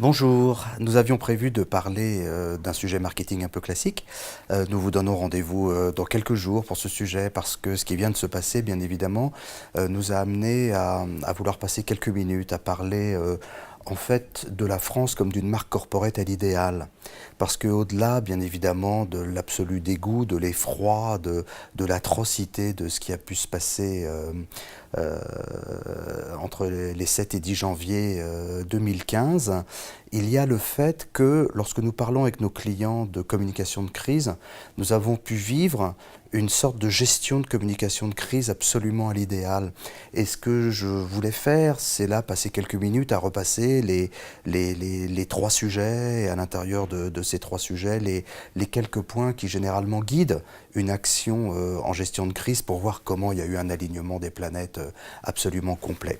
Bonjour, nous avions prévu de parler d'un sujet marketing un peu classique. Nous vous donnons rendez-vous dans quelques jours pour ce sujet parce que ce qui vient de se passer, bien évidemment, nous a amené à vouloir passer quelques minutes à parler en fait de la France comme d'une marque corporate à l'idéal. Parce qu'au-delà, bien évidemment, de l'absolu dégoût, de l'effroi, de l'atrocité de ce qui a pu se passer euh, entre les 7 et 10 janvier 2015, il y a le fait que lorsque nous parlons avec nos clients de communication de crise, nous avons pu vivre une sorte de gestion de communication de crise absolument à l'idéal. Et ce que je voulais faire, c'est là passer quelques minutes à repasser les trois sujets, et à l'intérieur de ces trois sujets, les quelques points qui généralement guident une action en gestion de crise pour voir comment il y a eu un alignement des planètes absolument complet.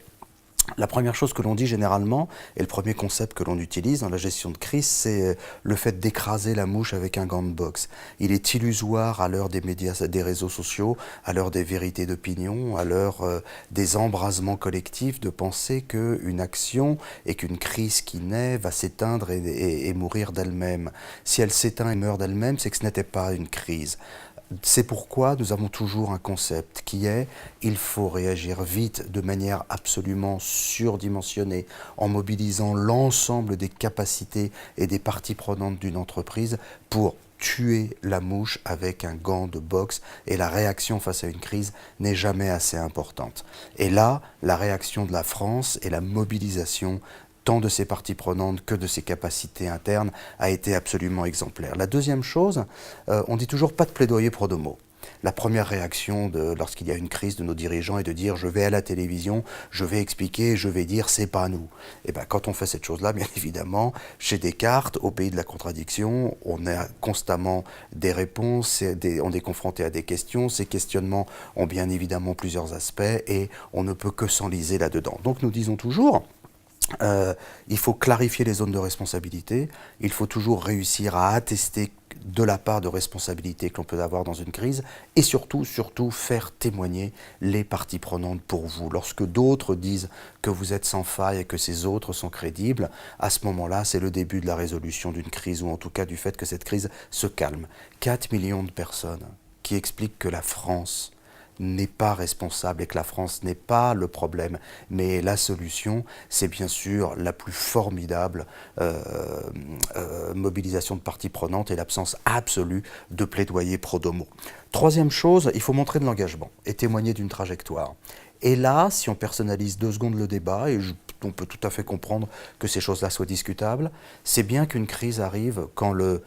La première chose que l'on dit généralement, et le premier concept que l'on utilise dans la gestion de crise, c'est le fait d'écraser la mouche avec un gant de boxe. Il est illusoire à l'heure des médias, des réseaux sociaux, à l'heure des vérités d'opinion, à l'heure des embrasements collectifs, de penser qu'une action et qu'une crise qui naît va s'éteindre et mourir d'elle-même. Si elle s'éteint et meurt d'elle-même, c'est que ce n'était pas une crise. C'est pourquoi nous avons toujours un concept qui est il faut réagir vite de manière absolument surdimensionnée en mobilisant l'ensemble des capacités et des parties prenantes d'une entreprise pour tuer la mouche avec un gant de boxe, et la réaction face à une crise n'est jamais assez importante. Et là, la réaction de la France et la mobilisation tant de ses parties prenantes que de ses capacités internes, a été absolument exemplaire. La deuxième chose, on dit toujours pas de plaidoyer pro domo. La première réaction lorsqu'il y a une crise de nos dirigeants est de dire je vais à la télévision, je vais expliquer, je vais dire c'est pas nous. Et bien quand on fait cette chose-là, bien évidemment, chez Descartes, au pays de la contradiction, on a constamment des réponses, on est confronté à des questions, ces questionnements ont bien évidemment plusieurs aspects et on ne peut que s'enliser là-dedans. Donc nous disons toujours, il faut clarifier les zones de responsabilité, il faut toujours réussir à attester de la part de responsabilité que l'on peut avoir dans une crise, et surtout faire témoigner les parties prenantes pour vous. Lorsque d'autres disent que vous êtes sans faille et que ces autres sont crédibles, à ce moment-là, c'est le début de la résolution d'une crise, ou en tout cas du fait que cette crise se calme. 4 millions de personnes qui expliquent que la France n'est pas responsable et que la France n'est pas le problème, mais la solution, c'est bien sûr la plus formidable mobilisation de parties prenantes et l'absence absolue de plaidoyer pro domo. Troisième chose, il faut montrer de l'engagement et témoigner d'une trajectoire. Et là, si on personnalise 2 secondes le débat, et on peut tout à fait comprendre que ces choses-là soient discutables, c'est bien qu'une crise arrive quand le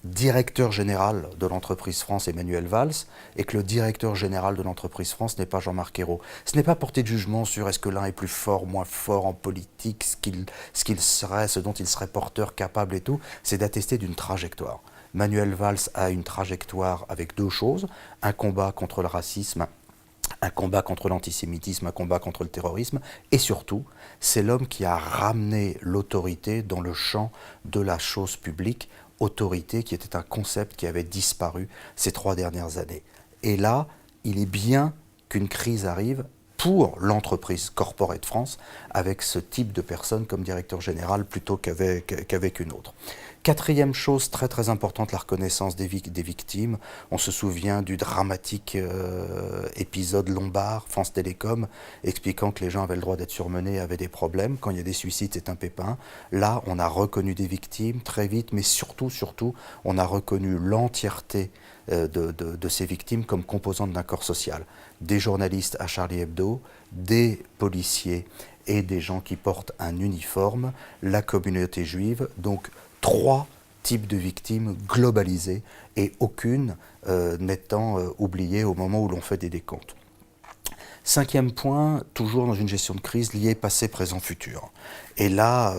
directeur général de l'entreprise France, Emmanuel Valls, et que le directeur général de l'entreprise France n'est pas Jean-Marc Ayrault. Ce n'est pas porter de jugement sur est-ce que l'un est plus fort, moins fort en politique, ce qu'il serait, ce dont il serait porteur, capable et tout, c'est d'attester d'une trajectoire. Manuel Valls a une trajectoire avec 2 choses, un combat contre le racisme, un combat contre l'antisémitisme, un combat contre le terrorisme, et surtout, c'est l'homme qui a ramené l'autorité dans le champ de la chose publique, autorité qui était un concept qui avait disparu ces 3 dernières années. Et là, il est bien qu'une crise arrive pour l'entreprise Corporate France avec ce type de personne comme directeur général plutôt qu'avec une autre. Quatrième chose très très importante, la reconnaissance des victimes. On se souvient du dramatique épisode Lombard, France Télécom, expliquant que les gens avaient le droit d'être surmenés, avaient des problèmes. Quand il y a des suicides, c'est un pépin. Là, on a reconnu des victimes très vite, mais surtout, on a reconnu l'entièreté de ces victimes comme composantes d'un corps social. Des journalistes à Charlie Hebdo, des policiers et des gens qui portent un uniforme, la communauté juive, donc 3 types de victimes globalisées et aucune n'étant oubliée au moment où l'on fait des décomptes. 5e point, toujours dans une gestion de crise liée passé, présent, futur. Et là,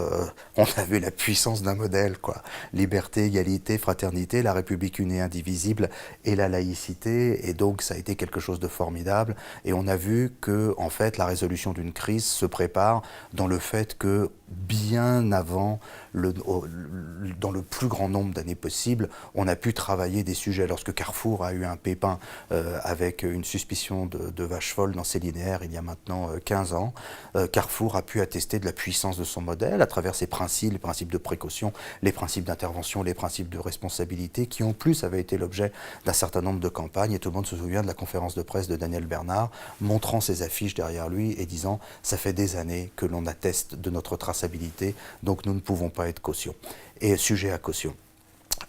on a vu la puissance d'un modèle, quoi. Liberté, égalité, fraternité, la République une et indivisible et la laïcité. Et donc, ça a été quelque chose de formidable. Et on a vu que, en fait, la résolution d'une crise se prépare dans le fait que, bien avant, dans le plus grand nombre d'années possible, on a pu travailler des sujets. Lorsque Carrefour a eu un pépin avec une suspicion de vache folle dans ses assez linéaire il y a maintenant 15 ans, Carrefour a pu attester de la puissance de son modèle à travers ses principes, les principes de précaution, les principes d'intervention, les principes de responsabilité, qui en plus avaient été l'objet d'un certain nombre de campagnes. Et tout le monde se souvient de la conférence de presse de Daniel Bernard, montrant ses affiches derrière lui et disant « ça fait des années que l'on atteste de notre traçabilité, donc nous ne pouvons pas être caution ». Et sujet à caution.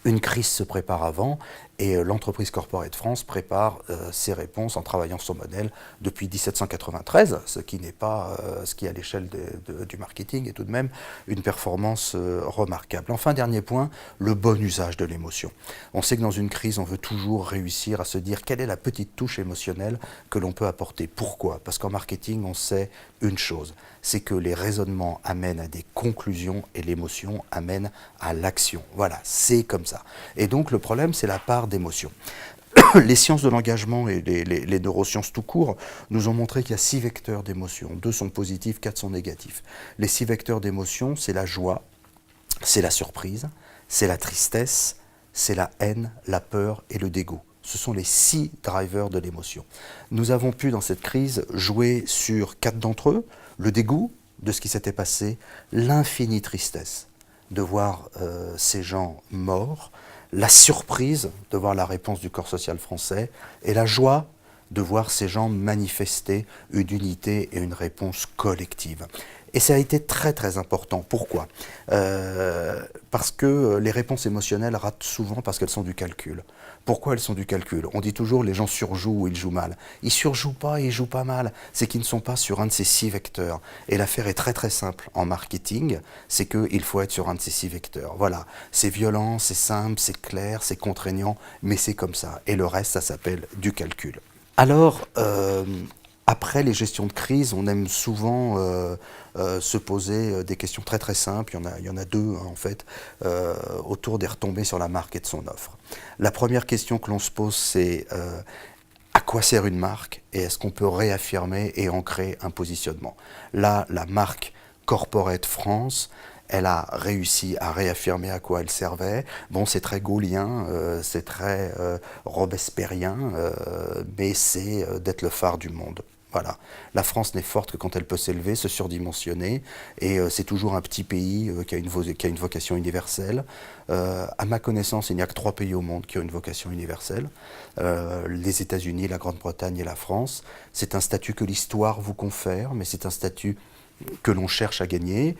Une crise se prépare avant et l'entreprise Corporate France prépare ses réponses en travaillant son modèle depuis 1793, ce qui n'est pas ce qui à l'échelle du marketing est tout de même une performance remarquable. Enfin, dernier point, le bon usage de l'émotion. On sait que dans une crise, on veut toujours réussir à se dire quelle est la petite touche émotionnelle que l'on peut apporter. Pourquoi? Parce qu'en marketing, on sait une chose, c'est que les raisonnements amènent à des conclusions et l'émotion amène à l'action. Voilà, c'est comme ça. Et donc le problème, c'est la part d'émotion. Les sciences de l'engagement et les neurosciences tout court nous ont montré qu'il y a 6 vecteurs d'émotion. 2 sont positifs, 4 sont négatifs. Les 6 vecteurs d'émotion, c'est la joie, c'est la surprise, c'est la tristesse, c'est la haine, la peur et le dégoût. Ce sont les 6 drivers de l'émotion. Nous avons pu, dans cette crise, jouer sur 4 d'entre eux. Le dégoût de ce qui s'était passé, l'infinie tristesse de voir ces gens morts, la surprise de voir la réponse du corps social français et la joie de voir ces gens manifester une unité et une réponse collective. Et ça a été très très important. Pourquoi? Parce que les réponses émotionnelles ratent souvent parce qu'elles sont du calcul. Pourquoi elles sont du calcul? On dit toujours les gens surjouent ou ils jouent mal. Ils surjouent pas et ils jouent pas mal. C'est qu'ils ne sont pas sur un de ces 6 vecteurs. Et l'affaire est très très simple en marketing, c'est qu'il faut être sur un de ces 6 vecteurs. Voilà, c'est violent, c'est simple, c'est clair, c'est contraignant, mais c'est comme ça. Et le reste, ça s'appelle du calcul. Alors, après les gestions de crise, on aime souvent se poser des questions très très simples, il y en a 2 hein, en fait, autour des retombées sur la marque et de son offre. La première question que l'on se pose, c'est à quoi sert une marque et est-ce qu'on peut réaffirmer et ancrer un positionnement? Là, la marque Corporate France, elle a réussi à réaffirmer à quoi elle servait. Bon, c'est très gaullien, c'est très robespierrien, mais c'est d'être le phare du monde. Voilà. La France n'est forte que quand elle peut s'élever, se surdimensionner, et c'est toujours un petit pays qui a une vocation universelle. À ma connaissance, il n'y a que 3 pays au monde qui ont une vocation universelle. Les États-Unis, la Grande-Bretagne et la France. C'est un statut que l'histoire vous confère, mais c'est un statut que l'on cherche à gagner.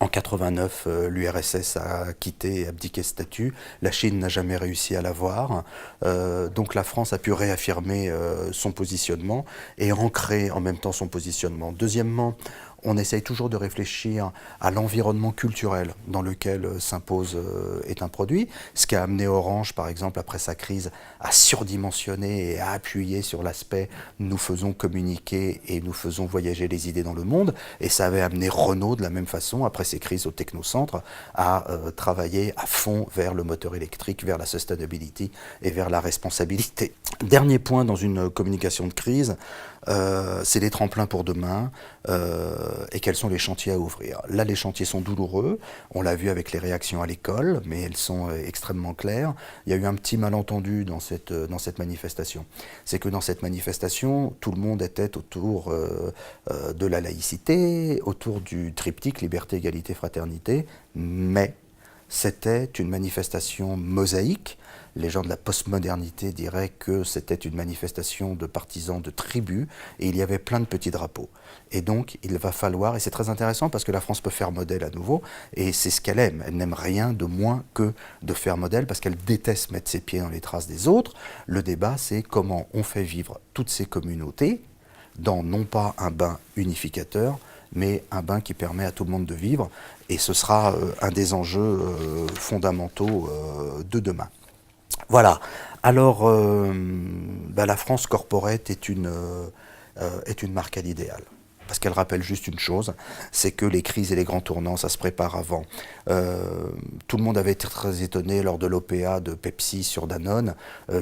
En 89, l'URSS a quitté et abdiqué ce statut. La Chine n'a jamais réussi à l'avoir. Donc la France a pu réaffirmer son positionnement et ancrer en même temps son positionnement. Deuxièmement, on essaye toujours de réfléchir à l'environnement culturel dans lequel s'impose est un produit, ce qui a amené Orange, par exemple, après sa crise, à surdimensionner et à appuyer sur l'aspect « nous faisons communiquer et nous faisons voyager les idées dans le monde ». Et ça avait amené Renault, de la même façon, après ses crises au technocentre, à travailler à fond vers le moteur électrique, vers la sustainability et vers la responsabilité. Dernier point dans une communication de crise, c'est les tremplins pour demain et quels sont les chantiers à ouvrir. Là, les chantiers sont douloureux, on l'a vu avec les réactions à l'école, mais elles sont extrêmement claires. Il y a eu un petit malentendu dans cette manifestation. C'est que dans cette manifestation, tout le monde était autour de la laïcité, autour du triptyque liberté, égalité, fraternité, mais c'était une manifestation mosaïque. Les gens de la postmodernité diraient que c'était une manifestation de partisans de tribus et il y avait plein de petits drapeaux. Et donc il va falloir, et c'est très intéressant parce que la France peut faire modèle à nouveau, et c'est ce qu'elle aime. Elle n'aime rien de moins que de faire modèle parce qu'elle déteste mettre ses pieds dans les traces des autres. Le débat, c'est comment on fait vivre toutes ces communautés dans non pas un bain unificateur, mais un bain qui permet à tout le monde de vivre. Et ce sera un des enjeux fondamentaux de demain. Voilà. Alors, la France corporate est une marque à l'idéal. Parce qu'elle rappelle juste une chose, c'est que les crises et les grands tournants, ça se prépare avant. Tout le monde avait été très étonné lors de l'OPA de Pepsi sur Danone,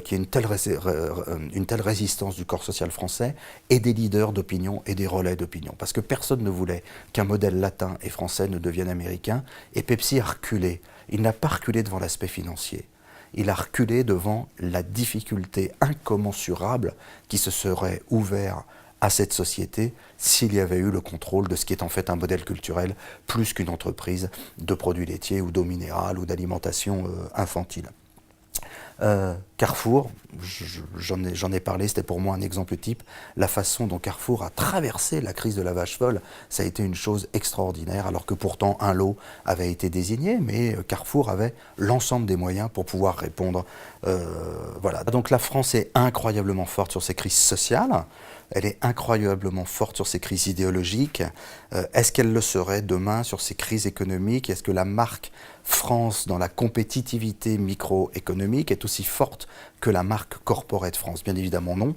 qu'il y ait une telle résistance du corps social français et des leaders d'opinion et des relais d'opinion. Parce que personne ne voulait qu'un modèle latin et français ne devienne américain, et Pepsi a reculé. Il n'a pas reculé devant l'aspect financier. il a reculé devant la difficulté incommensurable qui se serait ouverte à cette société s'il y avait eu le contrôle de ce qui est en fait un modèle culturel plus qu'une entreprise de produits laitiers ou d'eau minérale ou d'alimentation infantile. Carrefour, j'en ai parlé, c'était pour moi un exemple type. La façon dont Carrefour a traversé la crise de la vache folle, ça a été une chose extraordinaire, alors que pourtant un lot avait été désigné, mais Carrefour avait l'ensemble des moyens pour pouvoir répondre. Voilà. Donc la France est incroyablement forte sur ses crises sociales, elle est incroyablement forte sur ses crises idéologiques. Est-ce qu'elle le serait demain sur ses crises économiques? Est-ce que la marque France dans la compétitivité microéconomique est aussi forte que la marque Corporate France? Bien évidemment non.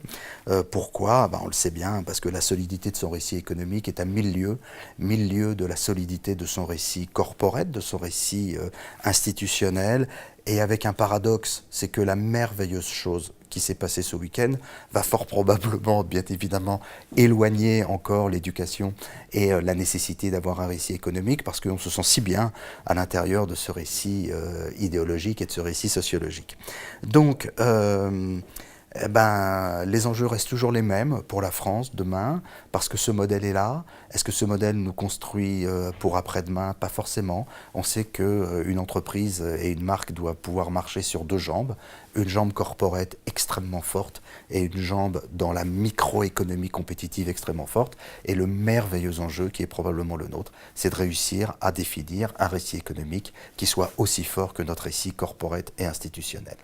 Pourquoi? On le sait bien, parce que la solidité de son récit économique est à 1000 lieues de la solidité de son récit corporate, de son récit institutionnel, et avec un paradoxe, c'est que la merveilleuse chose qui s'est passée ce week-end va fort probablement, bien évidemment, éloigner encore l'éducation et la nécessité d'avoir un récit économique, parce qu'on se sent si bien à l'intérieur de ce récit idéologique et de ce récit sociologique. Donc, les enjeux restent toujours les mêmes pour la France demain, parce que ce modèle est là. Est-ce que ce modèle nous construit pour après-demain? Pas forcément. On sait qu'une entreprise et une marque doivent pouvoir marcher sur deux jambes, une jambe corporate extrêmement forte et une jambe dans la microéconomie compétitive extrêmement forte. Et le merveilleux enjeu qui est probablement le nôtre, c'est de réussir à définir un récit économique qui soit aussi fort que notre récit corporate et institutionnel.